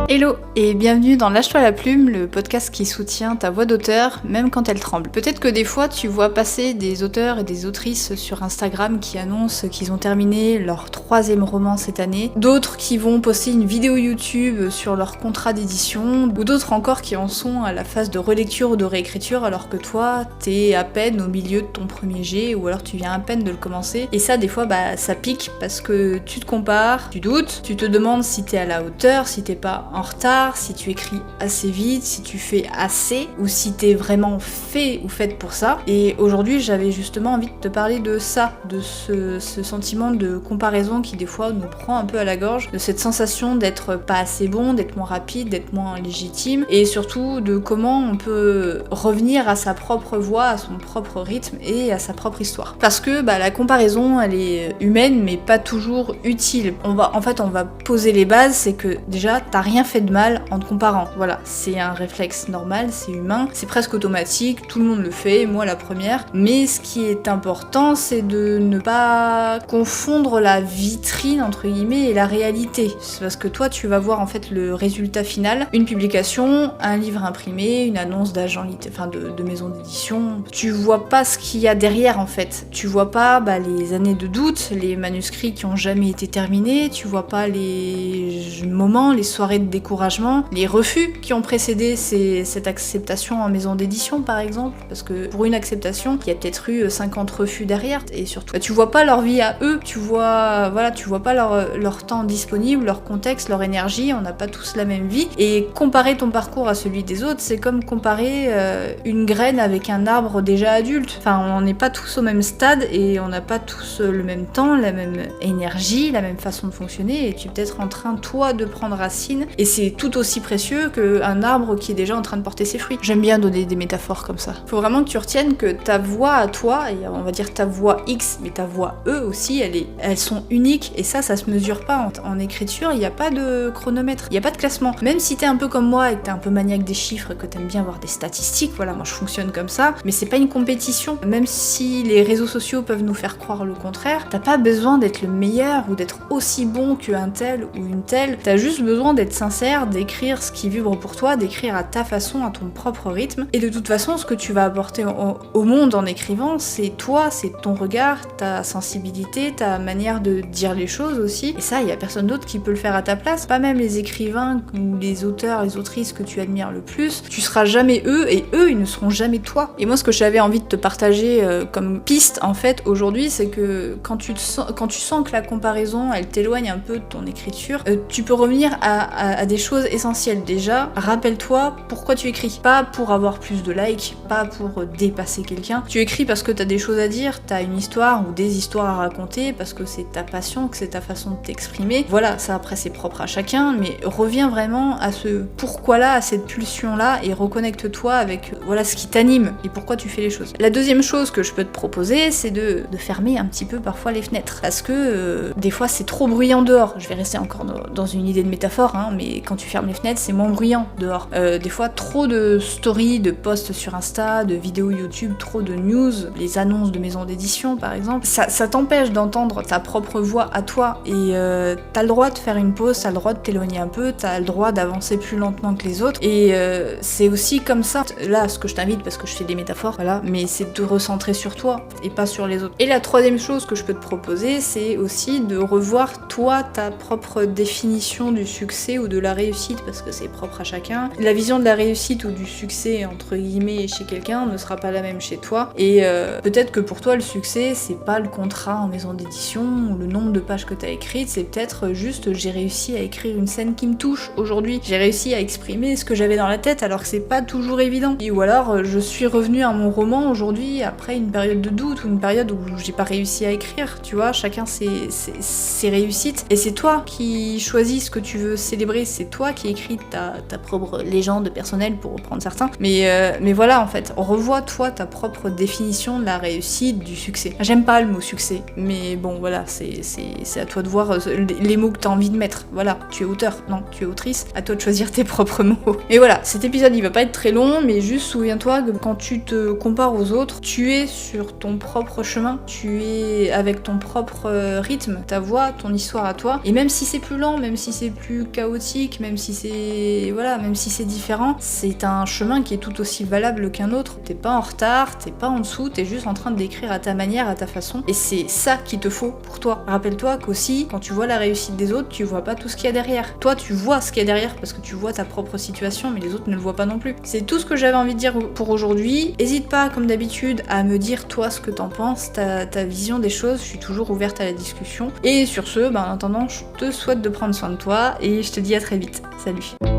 Hello et bienvenue dans Lâche-toi la plume, le podcast qui soutient ta voix d'auteur, même quand elle tremble. Peut-être que des fois tu vois passer des auteurs et des autrices sur Instagram qui annoncent qu'ils ont terminé leur 3e roman cette année, d'autres qui vont poster une vidéo YouTube sur leur contrat d'édition, ou d'autres encore qui en sont à la phase de relecture ou de réécriture alors que toi t'es à peine au milieu de ton premier jet ou alors tu viens à peine de le commencer. Et ça des fois ça pique parce que tu te compares, tu doutes, tu te demandes si t'es à la hauteur, si t'es pas en retard, si tu écris assez vite, si tu fais assez, ou si t'es vraiment fait ou faite pour ça. Et aujourd'hui, j'avais justement envie de te parler de ça, de ce sentiment de comparaison qui des fois nous prend un peu à la gorge, de cette sensation d'être pas assez bon, d'être moins rapide, d'être moins légitime, et surtout de comment on peut revenir à sa propre voix, à son propre rythme et à sa propre histoire. Parce que la comparaison, elle est humaine, mais pas toujours utile. On va poser les bases, c'est que déjà, t'as rien fait de mal en te comparant. Voilà, c'est un réflexe normal, c'est humain, c'est presque automatique, tout le monde le fait, moi la première. Mais ce qui est important, c'est de ne pas confondre la vitrine, entre guillemets, et la réalité. C'est parce que toi, tu vas voir en fait le résultat final, une publication, un livre imprimé, une annonce d'agent de maison d'édition. Tu vois pas ce qu'il y a derrière en fait. Tu vois pas les années de doute, les manuscrits qui ont jamais été terminés, tu vois pas les moments, les soirées de découragement, les refus qui ont précédé cette acceptation en maison d'édition par exemple, parce que pour une acceptation, il y a peut-être eu 50 refus derrière, et surtout, tu vois pas leur vie à eux, tu vois pas leur temps disponible, leur contexte, leur énergie, on n'a pas tous la même vie, et comparer ton parcours à celui des autres, c'est comme comparer une graine avec un arbre déjà adulte. Enfin, on n'est pas tous au même stade, et on n'a pas tous le même temps, la même énergie, la même façon de fonctionner, et tu es peut-être en train, toi, de prendre racine, et c'est tout aussi précieux qu'un arbre qui est déjà en train de porter ses fruits. J'aime bien donner des métaphores comme ça. Faut vraiment que tu retiennes que ta voix à toi, et on va dire ta voix X, mais ta voix E aussi, elles sont uniques, et ça se mesure pas. En écriture, il n'y a pas de chronomètre, il n'y a pas de classement. Même si t'es un peu comme moi, et que t'es un peu maniaque des chiffres, et que t'aimes bien voir des statistiques, voilà, moi je fonctionne comme ça, mais c'est pas une compétition. Même si les réseaux sociaux peuvent nous faire croire le contraire, t'as pas besoin d'être le meilleur, ou d'être aussi bon qu'un tel ou une telle, t'as juste besoin d'être sincère, d'écrire ce qui vibre pour toi, d'écrire à ta façon, à ton propre rythme. Et de toute façon, ce que tu vas apporter au monde en écrivant, c'est toi, c'est ton regard, ta sensibilité, ta manière de dire les choses aussi. Et ça, il y a personne d'autre qui peut le faire à ta place. Pas même les écrivains ou les auteurs, les autrices que tu admires le plus. Tu seras jamais eux, et eux, ils ne seront jamais toi. Et moi, ce que j'avais envie de te partager comme piste, en fait, aujourd'hui, c'est que quand tu sens que la comparaison, elle t'éloigne un peu de ton écriture, tu peux revenir à des choses essentielles. Déjà, rappelle-toi pourquoi tu écris. Pas pour avoir plus de likes, pas pour dépasser quelqu'un. Tu écris parce que t'as des choses à dire, t'as une histoire ou des histoires à raconter, parce que c'est ta passion, que c'est ta façon de t'exprimer. Voilà, ça après c'est propre à chacun, mais reviens vraiment à ce pourquoi-là, à cette pulsion-là, et reconnecte-toi avec ce qui t'anime et pourquoi tu fais les choses. La deuxième chose que je peux te proposer, c'est de fermer un petit peu parfois les fenêtres, parce que des fois c'est trop bruyant dehors. Je vais rester encore dans une idée de métaphore, mais quand tu fermes les fenêtres, c'est moins bruyant dehors. Des fois, trop de stories, de posts sur Insta, de vidéos YouTube, trop de news, les annonces de maisons d'édition par exemple, ça t'empêche d'entendre ta propre voix à toi, et t'as le droit de faire une pause, t'as le droit de t'éloigner un peu, t'as le droit d'avancer plus lentement que les autres, et c'est aussi comme ça. Là, ce que je t'invite, parce que je fais des métaphores, voilà, mais c'est de te recentrer sur toi et pas sur les autres. Et la troisième chose que je peux te proposer, c'est aussi de revoir toi, ta propre définition du succès ou de la réussite, parce que c'est propre à chacun. La vision de la réussite ou du succès, entre guillemets, chez quelqu'un ne sera pas la même chez toi, et peut-être que pour toi le succès, c'est pas le contrat en maison d'édition ou le nombre de pages que t'as écrites, c'est peut-être juste j'ai réussi à écrire une scène qui me touche aujourd'hui, j'ai réussi à exprimer ce que j'avais dans la tête alors que c'est pas toujours évident, ou alors je suis revenue à mon roman aujourd'hui après une période de doute ou une période où j'ai pas réussi à écrire, tu vois, chacun ses réussites, et c'est toi qui choisis ce que tu veux célébrer, c'est toi qui écris ta propre légende personnelle, pour reprendre certains, mais voilà, en fait, revois toi ta propre définition de la réussite, du succès. J'aime pas le mot succès, mais bon voilà, c'est à toi de voir les mots que t'as envie de mettre. Voilà, tu es auteur, non, tu es autrice, à toi de choisir tes propres mots. Et voilà, cet épisode il va pas être très long, mais juste souviens-toi que quand tu te compares aux autres, tu es sur ton propre chemin, tu es avec ton propre rythme, ta voix, ton histoire à toi, et même si c'est plus lent, même si c'est plus chaotique, chaotique, même si c'est différent, c'est un chemin qui est tout aussi valable qu'un autre. T'es pas en retard, t'es pas en dessous, t'es juste en train de l'écrire à ta manière, à ta façon. Et c'est ça qu'il te faut pour toi. Rappelle-toi qu'aussi, quand tu vois la réussite des autres, tu vois pas tout ce qu'il y a derrière. Toi, tu vois ce qu'il y a derrière parce que tu vois ta propre situation, mais les autres ne le voient pas non plus. C'est tout ce que j'avais envie de dire pour aujourd'hui. Hésite pas, comme d'habitude, à me dire toi ce que t'en penses, ta vision des choses. Je suis toujours ouverte à la discussion. Et sur ce, en attendant, je te souhaite de prendre soin de toi et je te dis à très vite. Salut.